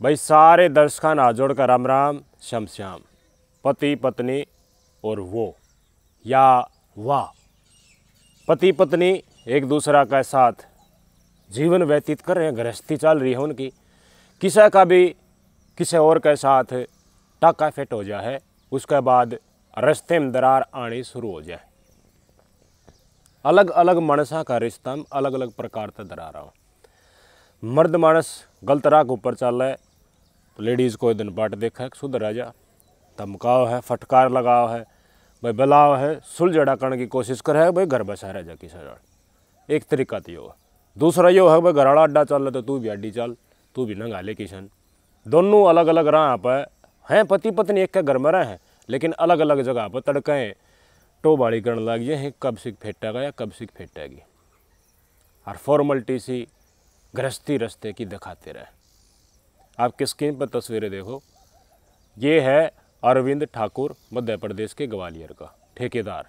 भाई सारे दर्शकों हाथ जोड़कर राम राम श्याम श्याम। पति पत्नी और वो या वाह, पति पत्नी एक दूसरा के साथ जीवन व्यतीत कर रहे हैं, गृहस्थी चल रही है उनकी। किसी का भी किसी और के साथ टाका फिट हो जाए है, उसके बाद रास्ते में दरार आनी शुरू हो जाए। अलग अलग मानसा का रिश्ता में अलग अलग प्रकार से दरार हो। मर्द मानस गलत राह के ऊपर चल रहा है तो लेडीज़ को दिन बाट देखा है सुधर आ जा, धमकाओ है, फटकार लगाओ है, भाई बुलाओ है, सुलझड़ा करने की कोशिश करे है, भाई घर बसा रह जा किसी। एक तरीका तो यो। दूसरा यो है भाई घराड़ा अड्डा चल रहा तो तू भी अड्डी चल, तू भी नंगा ले किशन। दोनों अलग अलग राह पर हैं, पति पत्नी एक के घर में रहे हैं लेकिन अलग अलग जगह पर तड़कें टोबाड़ी करने लग जाए हैं, कब सिख फेटेगा या कब सिख फेटेगी। और फॉर्मलिटी सी गृहस्थी रस्ते की दिखाते रहे। आपके स्क्रीन पर तस्वीरें देखो, ये है अरविंद ठाकुर, मध्य प्रदेश के ग्वालियर का ठेकेदार,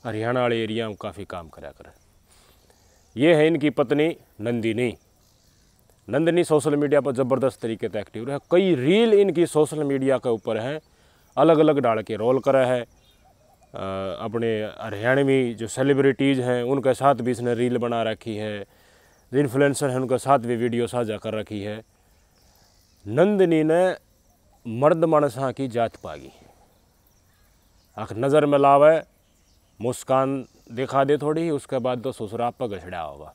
हरियाणा वाले एरिया में काफ़ी काम करा करे। ये है इनकी पत्नी नंदिनी। नंदिनी सोशल मीडिया पर ज़बरदस्त तरीके से एक्टिव है। कई रील इनकी सोशल मीडिया के ऊपर हैं, अलग अलग डाल के रोल करे है। अपने हरियाणवी जो सेलिब्रिटीज़ हैं उनके साथ भी इसने रील बना रखी है, जो इन्फ्लुएंसर हैं उनके साथ भी वीडियो साझा कर रखी है। नंदिनी ने मर्द मानसा की जात पागी, आख नज़र में लावे, मुस्कान दिखा दे थोड़ी, उसके बाद तो ससुराल पर घसड़ा होगा।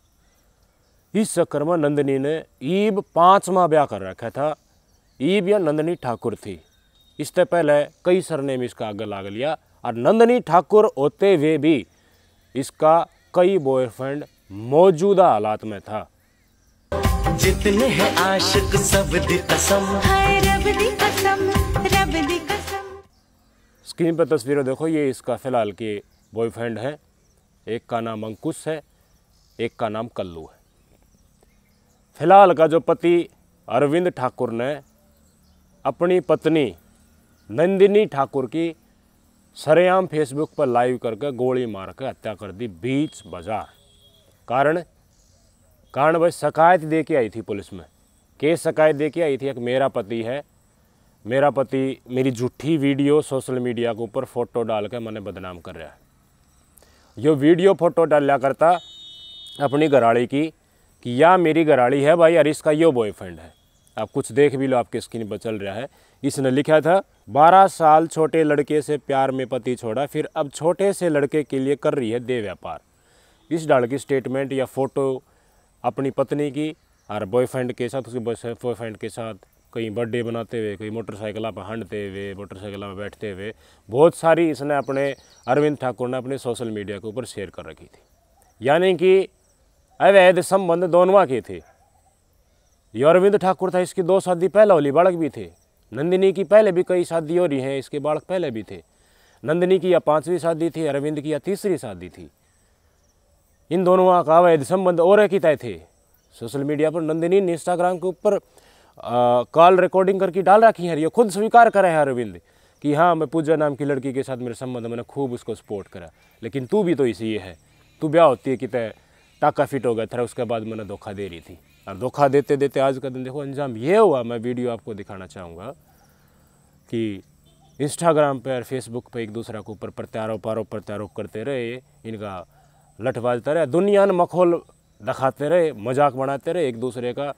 इस चक्कर में नंदिनी ने ईब 5वां ब्याह कर रखा था। ईब या नंदिनी ठाकुर थी, इससे पहले कई सरनेम इसका आगे लाग लिया। और नंदिनी ठाकुर होते हुए भी इसका कई बॉयफ्रेंड मौजूदा हालात में था। जितने हैं आशिक सब दी कसम, हाय रब दी कसम, रब दी कसम। स्क्रीन पर तस्वीरें देखो, ये इसका फिलहाल के बॉयफ्रेंड है। एक का नाम अंकुश है, एक का नाम कल्लू है। फिलहाल का जो पति अरविंद ठाकुर ने अपनी पत्नी नंदिनी ठाकुर की सरेआम फेसबुक पर लाइव करके गोली मार के हत्या कर दी बीच बाजार। कारण भाई शिकायत दे के आई थी पुलिस में। केस शिकायत दे के आई थी, एक मेरा पति है, मेरा पति मेरी झूठी वीडियो सोशल मीडिया के ऊपर फ़ोटो डाल के मैंने बदनाम कर रहा है। यो वीडियो फ़ोटो डाला करता अपनी घराड़ी की कि या मेरी घराड़ी है भाई और इसका यो बॉयफ्रेंड है। आप कुछ देख भी लो, आपके स्क्रीन पर चल रहा है। इसने लिखा था 12 साल छोटे लड़के से प्यार में पति छोड़ा, फिर अब छोटे से लड़के के लिए कर रही है देह व्यापार। इस डाल की स्टेटमेंट या फ़ोटो अपनी पत्नी की और बॉयफ्रेंड के साथ, उसके बॉयफ्रेंड के साथ कहीं बर्थडे बनाते हुए, कहीं मोटरसाइकिल पर हंडते हुए, मोटरसाइकिल में बैठते हुए, बहुत सारी इसने अपने अरविंद ठाकुर ने अपने सोशल मीडिया के ऊपर शेयर कर रखी थी। यानी कि अवैध संबंध दोनों के थे। ये अरविंद ठाकुर था, इसकी 2 शादी पहले वाली बालक भी थे। नंदिनी की पहले भी कई शादी हो रही हैं, इसके बालक पहले भी थे। नंदिनी की या 5वीं शादी थी, अरविंद की या 3री शादी थी। इन दोनों का अवैध संबंध और की तय थे। सोशल मीडिया पर नंदिनी ने इंस्टाग्राम के ऊपर कॉल रिकॉर्डिंग करके डाल रखी है। ये खुद स्वीकार करे है अरविंद कि हाँ, मैं पूजा नाम की लड़की के साथ मेरे संबंध, मैंने खूब उसको सपोर्ट करा, लेकिन तू भी तो इसी है, तू ब्याह होती है कि तय टाका फिट हो गया था, उसके बाद मैंने धोखा दे रही थी। और धोखा देते देते आज का दिन देखो अंजाम ये हुआ। मैं वीडियो आपको दिखाना चाहूँगा कि इंस्टाग्राम पर और फेसबुक पर एक दूसरे के ऊपर प्रत्यारोप करते रहे, इनका लठ बाजता रहे, दुनिया ने मखौल दिखाते रहे, मजाक बनाते रहे एक दूसरे का।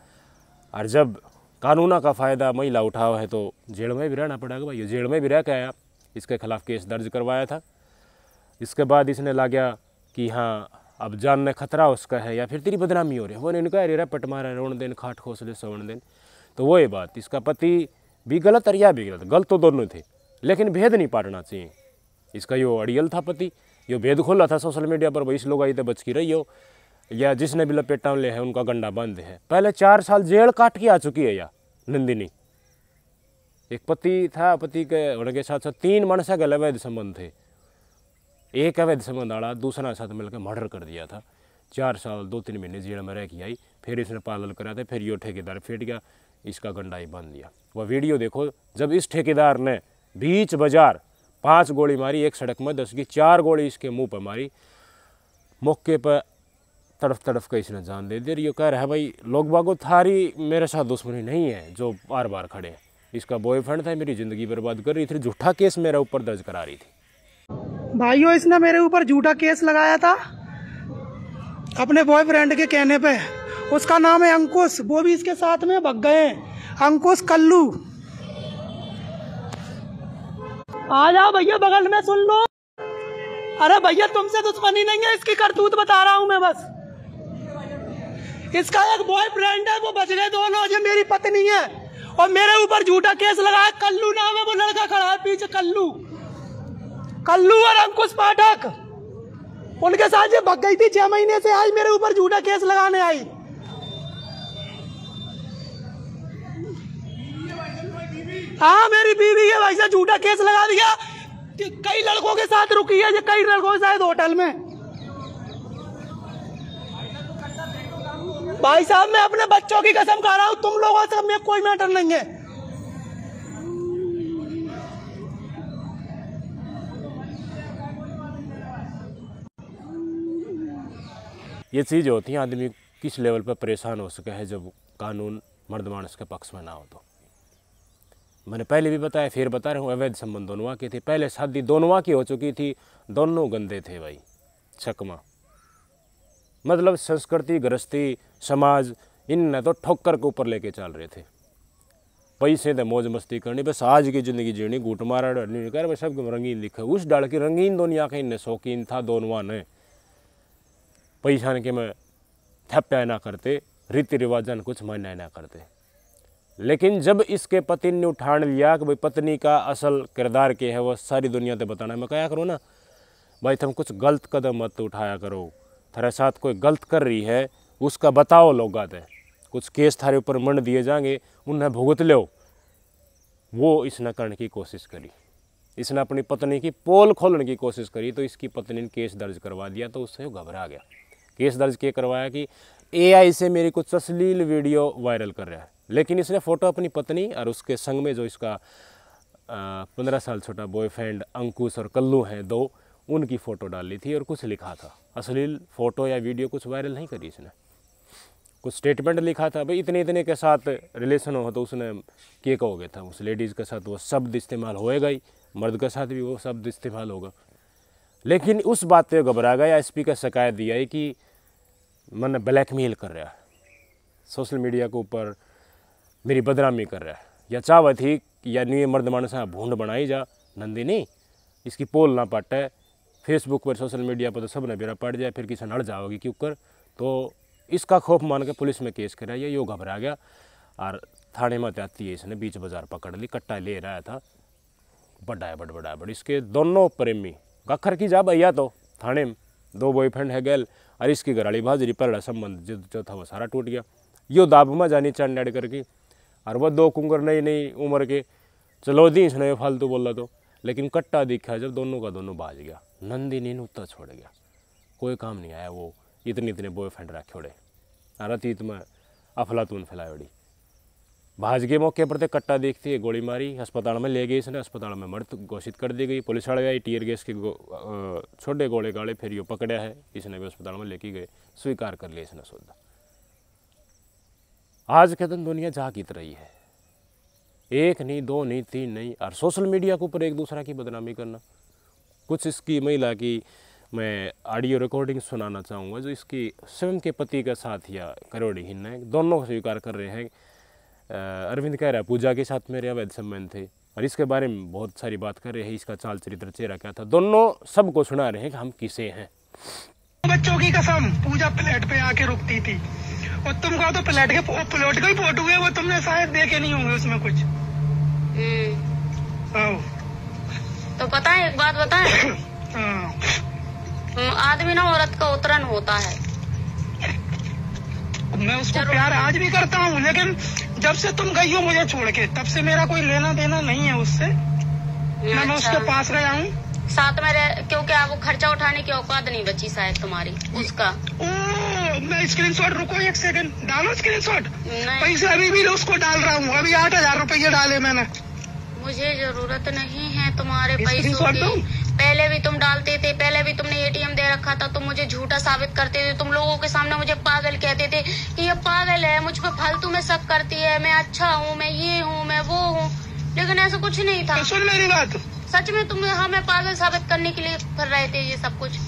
और जब कानून का फ़ायदा महिला उठावा है तो जेल में भी रहना पड़ेगा भाई। ये जेल में भी रह के आया, इसके खिलाफ केस दर्ज करवाया था। इसके बाद इसने लगा कि हाँ अब जान ने खतरा उसका है या फिर तेरी बदनामी हो रही है, वो नहीं कह रही पट मारा रोन दिन खाट खोसले सोन दिन। तो वो ये बात, इसका पति भी गलत और या भी गलत तो दोनों थे, लेकिन भेद नहीं पाटना चाहिए। इसका यो अड़ियल था पति, यो भेद खोला था सोशल मीडिया पर, भाई इस लोग आई तो बच की रही हो, या जिसने भी लपेटा ले है उनका गंडा बंद है। पहले 4 साल जेल काट के आ चुकी है या नंदिनी। एक पति था, पति के होने के साथ साथ 3 मानसा के अवैध संबंध थे। एक अवैध संबंध आड़ा, दूसरा साथ मिलकर मर्डर कर दिया था। 4 साल 2-3 महीने जेल में रह के आई, फिर इसने पालन करा था, फिर यो ठेकेदार फिट गया, इसका गंडा ही बांध दिया। वह वीडियो देखो, जब इस ठेकेदार ने बीच बाजार 5 गोली मारी, एक सड़क में 10 की 4 गोली इसके मुंह पर मारी, मौके पर तड़फ तड़फ के इसने जान दे दी। ये कह रहा है भाई लोग बागो थारी मेरे साथ दुश्मनी नहीं है जो बार बार खड़े हैं, इसका बॉयफ्रेंड था, मेरी ज़िंदगी बर्बाद कर रही थी, झूठा केस मेरे ऊपर दर्ज करा रही थी। भाइयों इसने मेरे ऊपर झूठा केस लगाया था अपने बॉयफ्रेंड के कहने पे। उसका नाम है अंकुश, वो भी इसके साथ में भग गए। अंकुश कल्लू, आ जाओ भैया बगल में सुन लो। अरे भैया तुमसे दुश्मनी नहीं है, इसकी करतूत बता रहा हूं मैं बस। इसका एक बॉयफ्रेंड है, वो बच गए दोनों, जो मेरी पत्नी है, और मेरे ऊपर झूठा केस लगाया। कल्लू नाम है, वो लड़का खड़ा है पीछे, कल्लू और अंकुश पाठक, उनके साथ ये भग गई थी। 6 महीने से आई मेरे ऊपर झूठा केस लगाने आई। हाँ मेरी बीवी है भाई साहब, झूठा केस लगा दिया। कई लड़कों के साथ रुकी है, कई लड़कों के साथ होटल में। भाई साहब मैं अपने बच्चों की कसम खा रहा हूं, तुम लोगों से में कोई मैटर नहीं है। ये चीज़ होती है, आदमी किस लेवल पर परेशान हो सके है जब कानून मर्द मानस के पक्ष में ना हो। तो मैंने पहले भी बताया, फिर बता रहा हूँ, अवैध संबंध दोनों की थे, पहले शादी दोनों की हो चुकी थी, दोनों गंदे थे भाई, चकमा। मतलब संस्कृति, गृहस्थी, समाज, इन तो ठोकर के ऊपर लेके चल रहे थे। पैसे दे मौज मस्ती करनी, बस आज की ज़िंदगी जीनी, घूट मारा नहीं कर, बस सब रंगीन लिखा। उस डाल की रंगीन दुनिया का इनने शौकीन था दोनों ने। पैसा के में थप्या ना करते, रीति रिवाजन कुछ मान्य ना करते। लेकिन जब इसके पति ने उठान लिया कि भाई पत्नी का असल किरदार क्या है वो सारी दुनिया ते बताना, मैं क्या करूँ ना भाई, तुम कुछ गलत कदम मत उठाया करो, थारे साथ कोई गलत कर रही है उसका बताओ लोग आते, कुछ केस थारे ऊपर मंड दिए जाएंगे, उन्हें भुगत लो। वो इसने करने की कोशिश करी, इसने अपनी पत्नी की पोल खोलने की कोशिश करी, तो इसकी पत्नी ने केस दर्ज करवा दिया। तो उससे वो घबरा गया। केस दर्ज किए करवाया कि AI से मेरी कुछ अश्लील वीडियो वायरल कर रहा है। लेकिन इसने फ़ोटो अपनी पत्नी और उसके संग में जो इसका 15 साल छोटा बॉयफ्रेंड अंकुश और कल्लू हैं दो, उनकी फ़ोटो डाली थी और कुछ लिखा था। अश्लील फ़ोटो या वीडियो कुछ वायरल नहीं करी इसने, कुछ स्टेटमेंट लिखा था भाई इतने इतने के साथ रिलेशन हो, तो उसने क्या कहोगे था, उस लेडीज़ के साथ वो शब्द इस्तेमाल होएगा ही, मर्द के साथ भी वो शब्द इस्तेमाल होगा। लेकिन उस बात पे घबरा गया। SP का शिकायत दिया है कि मैंने ब्लैकमेल कर रहा है, सोशल मीडिया के ऊपर मेरी बदनामी कर रहा है, या चाहत थी या नहीं मर्द मानस भूंड बनाई जा नंदिनी, इसकी पोल ना पटे फेसबुक पर, सोशल मीडिया पर, तो सब ने बेरा पड़ जाए, फिर किसी नड़ जाओगी क्यों कर। तो इसका खौफ मान के पुलिस में केस कराया। यो घबरा गया और थाने में आती है, इसने बीच बाजार पकड़ ली, कट्टा ले रहा था, बड़ा बड़ इसके दोनों प्रेमी गखर की जा भैया, तो थाने में 2 बॉयफ्रेंड है गैल, और इसकी घराड़ी भाजरी पहला संबंध जो था वो सारा टूट गया। यो दाब में जानी चंड अड़ करके, और वह 2 कुंगर नई उम्र के, चलो दी इसने फालतू बोला तो, लेकिन कट्टा दिखा जब दोनों का दोनों भाज गया। नंदिनी ने उत्ता छोड़ गया, कोई काम नहीं आया, वो इतने बॉयफ्रेंड रखे छोड़े, और अतीत में अफलातून फैलायोड़ी। भाज के मौके पर तो कट्टा देखती है, गोली मारी, अस्पताल में ले गई इसने, अस्पताल में मृत घोषित कर दी गई। पुलिस वाले आई, टीयर गैस के छोटे गोले गाड़े, फिर यो पकड़ा है, इसने भी अस्पताल में लेके गए, स्वीकार कर लिया इसने सौदा। आज के दिन दुनिया जागीत रही है, 1 नहीं 2 नहीं 3 नहीं, और सोशल मीडिया के ऊपर एक दूसरा की बदनामी करना। कुछ इसकी महिला की मैं ऑडियो रिकॉर्डिंग सुनाना चाहूँगा, जो इसकी स्वयं के पति के साथ या करोड़ी हिन है, दोनों स्वीकार कर रहे हैं। अरविंद कह रहा है पूजा के साथ मेरे अवैध संबंध थे, और इसके बारे में बहुत सारी बात कर रहे हैं, इसका चाल चरित्र चेहरा क्या था, दोनों सबको सुना रहे हैं कि हम किसे हैं। बच्चों की कसम, पूजा प्लेट पे आके रुकती थी, और तुम कहो तो प्लेट के फोटो है, वो तुमने शायद देखे नहीं होंगे उसमें कुछ। तो पता है, एक बात बताएं, आदमी ना औरत का उतरन होता है। मैं उसको प्यार आज भी करता हूँ, लेकिन जब से तुम गई हो मुझे छोड़ के, तब से मेरा कोई लेना देना नहीं है उससे। मैं उसके पास गया हूँ साथ में क्योंकि आपको खर्चा उठाने की औकात नहीं बची शायद तुम्हारी उसका। मैं स्क्रीनशॉट, रुको 1 सेकंड, डालो स्क्रीनशॉट। पैसे अभी भी उसको डाल रहा हूँ, अभी 8000 रुपये डाले मैंने। मुझे जरूरत नहीं है तुम्हारे पैसों की, पहले भी तुम डालते थे, पहले भी तुमने एटीएम दे रखा था, तुम मुझे झूठा साबित करते थे, तुम लोगों के सामने मुझे पागल कहते थे कि ये पागल है, मुझ पर फालतू में शक करती है, मैं अच्छा हूँ, मैं ये हूँ, मैं वो हूँ, लेकिन ऐसा कुछ नहीं था। तो सुन मेरी बात, सच में तुम हमें पागल साबित करने के लिए कर रहे थे ये सब कुछ।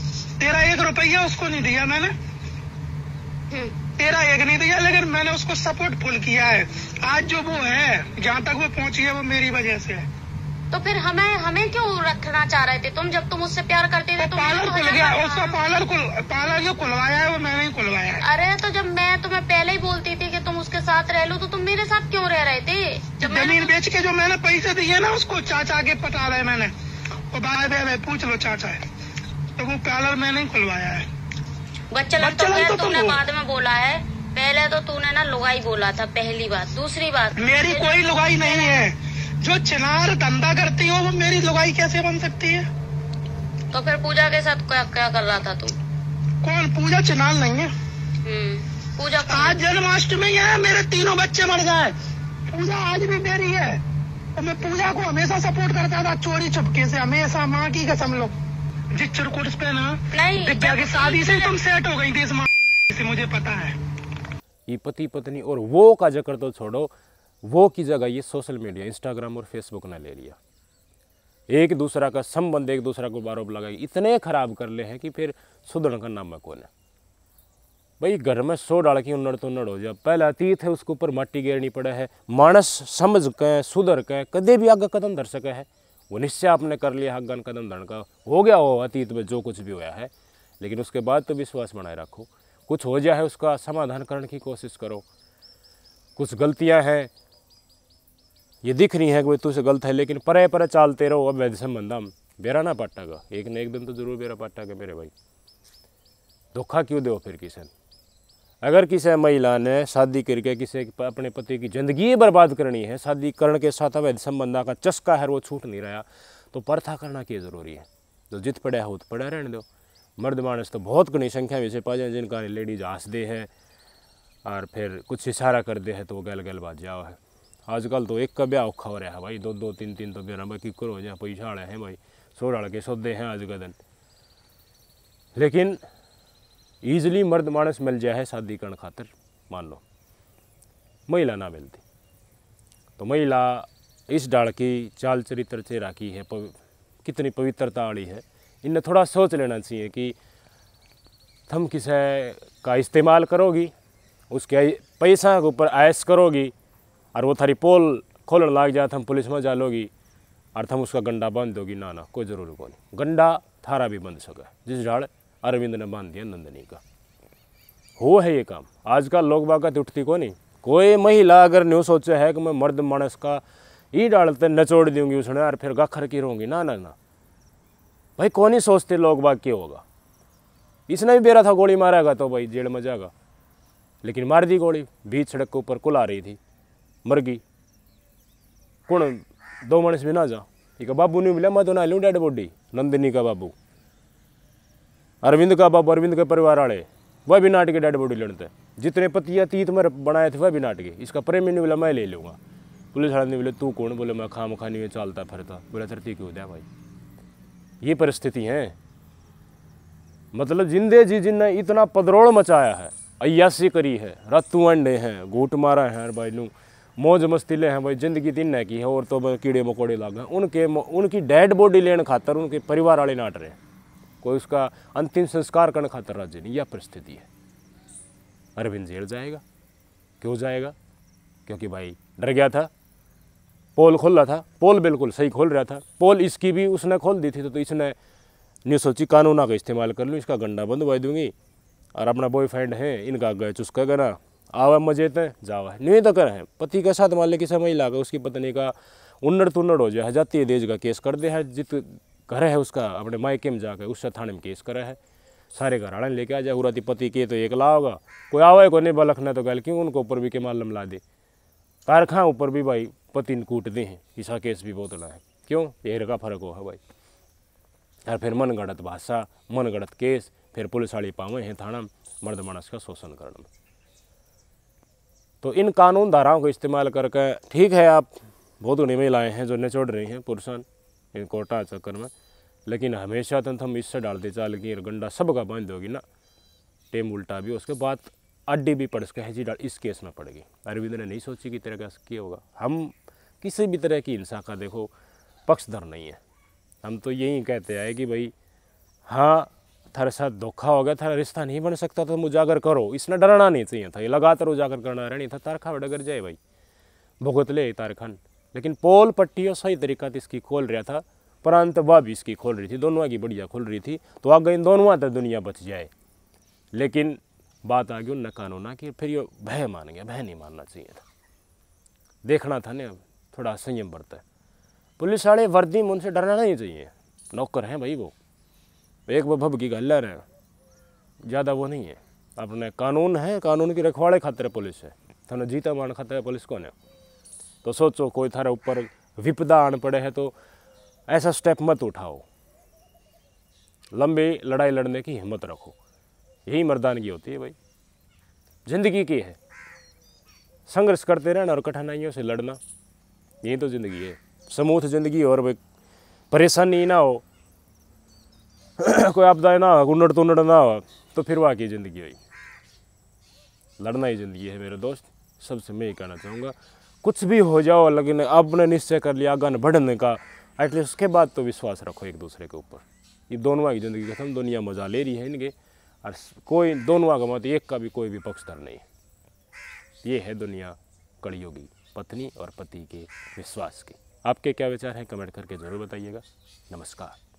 तेरा 1 रुपया उसको नहीं दिया मैंने, तेरा 1 नहीं दिया, लेकिन मैंने उसको सपोर्ट फुल किया है। आज जो वो है, जहाँ तक वो पहुंची है, वो मेरी वजह से है। तो फिर हमें क्यों रखना चाह रहे थे तुम? जब तुम उससे प्यार करते थे, पार्लर खुल गया, उसका पार्लर जो खुलवाया है वो मैंने ही खुलवाया है। अरे तो जब मैं तुम्हें पहले ही बोलती थी कि तुम उसके साथ रह लो, तो तुम मेरे साथ क्यों रह रहे थे? जमीन बेच के जो मैंने पैसे दिए ना उसको, चाचा के पटा रहे मैंने, वो भाई पूछ लो चाचा है, तो वो पार्लर मैंने ही खुलवाया है। बच्चा तो तुमने बाद में बोला है, पहले तो तूने ना लुगाई बोला था, पहली बात। दूसरी बात, मेरी कोई लुगाई नहीं है। जो चिनार धंधा करती हो वो मेरी लुगाई कैसे बन सकती है? तो फिर पूजा के साथ क्या कर रहा था तू? कौन? पूजा चिनार नहीं है। पूजा आज जन्माष्टमी है, मेरे 3 बच्चे मर जाए, पूजा आज भी मेरी है। तो मैं पूजा को हमेशा सपोर्ट करता था, चोरी छुपके से, हमेशा। माँ की कसम लो, जिस चिरकुट पे ना नहीं, दिव्या की शादी से तुम सेट हो गई थी इस माँ से, मुझे पता है। ये पति पत्नी और वो का जिक्र तो छोड़ो, वो की जगह ये सोशल मीडिया, इंस्टाग्राम और फेसबुक ने ले लिया। एक दूसरा का संबंध, एक दूसरा को आरोप लगाई, इतने खराब कर ले हैं कि फिर सुधरने का नाम है कौन है भाई। घर में 100 डाल की उन्नड़ तो उन्नड़ हो जाए, पहला अतीत है, उसके ऊपर माटी गिरनी पड़े है। मानस समझ के सुधर के कदे भी आगे कदम धर सके है, वो निश्चय आपने कर लिया आगे कदम धरने का, हो गया हो अतीत में जो कुछ भी होया है, लेकिन उसके बाद तो विश्वास बनाए रखो। कुछ हो जाए उसका समाधान करने की कोशिश करो। कुछ गलतियां हैं, ये दिख रही है कि तुझसे गलत है, लेकिन परे परे चालते रहो। अब वैसे संबंधम बेरा ना पाटेगा, एक न एक दिन तो जरूर बेरा पाटेगा मेरे भाई। धोखा क्यों दो फिर किसी? अगर किसी महिला ने शादी करके किसी अपने पति की जिंदगी बर्बाद करनी है, शादी करने के साथ अवैध संबंधा का चस्का है वो छूट नहीं रहा, तो प्रथा करना क्या जरूरी है? तो जित पड़ा है वो तो पड़ा रहने दो। मर्द मानस तो बहुत घनी संख्या में से पा जाए जिनका लेडीज हंस दे है और फिर कुछ इशारा कर दे है तो वो गल गल बात जाओ है। आजकल तो एक का ब्याह औखा हो रहा है भाई, 2-2 3-3 तो बेरा बाकी करो जहाँ पैसा आड़े हैं भाई, 100 डाल के सौदे हैं आज का दिन। लेकिन ईजिली मर्द मानस मिल जाए है शादी करने खातिर, मान लो महिला ना मिलती, तो महिला इस डाल की चाल चरित्र चेहरा की है, कितनी पवित्रता वाली है, इन्हें थोड़ा सोच लेना चाहिए कि तुम किसी का इस्तेमाल करोगी, उसके पैसा के ऊपर ऐश करोगी और वो थारी पोल खोलने लग जाए, हम पुलिस में जा लोगी और तुम उसका गंडा बांध दोगी। ना ना, कोई ज़रूरी को नहीं, गंडा थारा भी बंध सका जिस डाल अरविंद ने बांध दिया नंदनी का। हो है ये काम आजकल लोग बागत उठती को नहीं। कोई महिला अगर न्यू सोचे है कि मैं मर्द मानस का ई डालते नचोड़ दूंगी उसने और फिर गखर की रहूँगी, ना ना ना भाई, कौन ही सोचते लोग बाग क्या होगा। इसने भी बेरा था गोली मारेगा तो भाई जेल में जाएगा, लेकिन मार दी गोली, बीच सड़क के ऊपर कुल आ रही थी, मर गई। कौन 2 मनुष भी ना जा, एक बाबू नहीं मिला, मैं तो ना लूँ डेड बॉडी, नंदिनी का बाबू, अरविंद का बाबू, अरविंद के परिवार वाले, वह भी नाट के डेड बॉडी लड़ते, जितने पतिया तीत में बनाए थे वह भी नाट के। इसका प्रेमी नहीं मिला, मैं ले लूँगा। पुलिस वाले नहीं बोले तू कौन? बोले मैं खाम खानी में चलता फिरता। बोले धरती क्यों दिया भाई, ये परिस्थिति है। मतलब जिंदे जी जिनने इतना पदरोड़ मचाया है, अय्यासी करी है, रातू अंडे हैं, घूट मारा है भाई नू, मौज मस्ती ले हैं भाई, जिंदगी दिन की है और तो कीड़े मकोड़े लागे उनकी डेड बॉडी लेने खातर उनके परिवार वाले नाट रहे, कोई उसका अंतिम संस्कार करने खातर राजी नहीं। यह परिस्थिति है। अरविंद जेल जाएगा, क्यों जाएगा? क्योंकि भाई डर गया था, पोल खोल रहा था, पोल बिल्कुल सही खोल रहा था, पोल इसकी भी उसने खोल दी थी, तो इसने नहीं सोची कानूना का इस्तेमाल कर लूँ, इसका गंडा बंदवा दूंगी और अपना बॉयफ्रेंड है इनका गए चुस्का गना आवा मजे ते जावा नहीं तो कर है। पति के साथ मान ले किसी महिला का उसकी पत्नी का उन्नड़ तुन्नड़ हो जाए, जाती है देश का केस कर दे है, जित घर है उसका अपने मायके में जाकर उससे थाने में केस करे है, सारे घर आने लेके आ जाए। उराती पति के तो एक ला होगा, कोई आवा को नहीं बलखना तो गल क्यों उनको ऊपर भी के मालम ला दे, कारखां ऊपर भी भाई पति ने कूटते हैं, इसका केस भी बहुत ना है। क्यों? एयर का फर्क हो है भाई। और फिर मन गढ़त भाषा, मन गढ़त केस, फिर पुलिस वाली पावे हैं थाना मर्द मानस का शोषण करने में। तो इन कानून धाराओं का इस्तेमाल करके ठीक है, आप बहुत घनी महिलाएँ हैं जो निचोड़ रही हैं पुरुषन इन कोटा चक्कर में, लेकिन हमेशा तो हम इससे डालते चाल की गंडा सबका बंद होगी ना, टेम उल्टा भी उसके बाद अड्डी भी पड़ सके है जी डाल इस केस में पड़ेगी। अरविंद ने नहीं सोची कि तरह का क्या होगा। हम किसी भी तरह की हिंसा का देखो पक्षधर नहीं है, हम तो यही कहते आए कि भाई हाँ थारे साथ धोखा हो गया, थारा रिश्ता नहीं बन सकता तो तुम उजागर करो, इसने डरना नहीं चाहिए था, ये लगातार उजागर करना रहनी था। तारखा डगर जाए भाई भुगत ले तारखान, लेकिन पोल पट्टी सही तरीका से इसकी खोल रहा था, परंतु वह भी इसकी खोल रही थी, दोनों की बढ़िया खोल रही थी, तो आगे इन दोनों तक दुनिया बच जाए। लेकिन बात आ गई उन कानूना की, फिर ये भय मान गया, भय नहीं मानना चाहिए था, देखना था ना थोड़ा संयम बरता है। पुलिस वाले वर्दी में उनसे डरना नहीं चाहिए, नौकर हैं भाई वो, एक वो भब की गल्लर है, ज़्यादा वो नहीं है। अपने कानून है, कानून की रखवाड़े खातिर पुलिस है, थाने जीता मान खातिर पुलिस कौन है। तो सोचो कोई थारे ऊपर विपदा आन पड़े है तो ऐसा स्टेप मत उठाओ, लंबी लड़ाई लड़ने की हिम्मत रखो, यही मर्दानगी होती है भाई। जिंदगी की है, संघर्ष करते रहना और कठिनाइयों से लड़ना, यही तो ज़िंदगी है। समूथ ज़िंदगी और भाई परेशानी ना हो, कोई आपदा ना हो, उन्नड़ तुन्नड़ ना हो, तो फिर वहाँ की ज़िंदगी हुई। लड़ना ही ज़िंदगी है मेरे दोस्त, सबसे मैं ही कहना चाहूँगा, कुछ भी हो जाओ लेकिन आपने निश्चय कर लिया आगे बढ़ने का, एटलीस्ट उसके बाद तो विश्वास रखो एक दूसरे के ऊपर। ये दोनों की ज़िंदगी खत्म, दुनिया मजा ले रही है इनके, और कोई दोनों का मत एक का भी कोई भी पक्षधर नहीं। ये है दुनिया कलयुगी पत्नी और पति के विश्वास की। आपके क्या विचार हैं कमेंट करके ज़रूर बताइएगा। नमस्कार।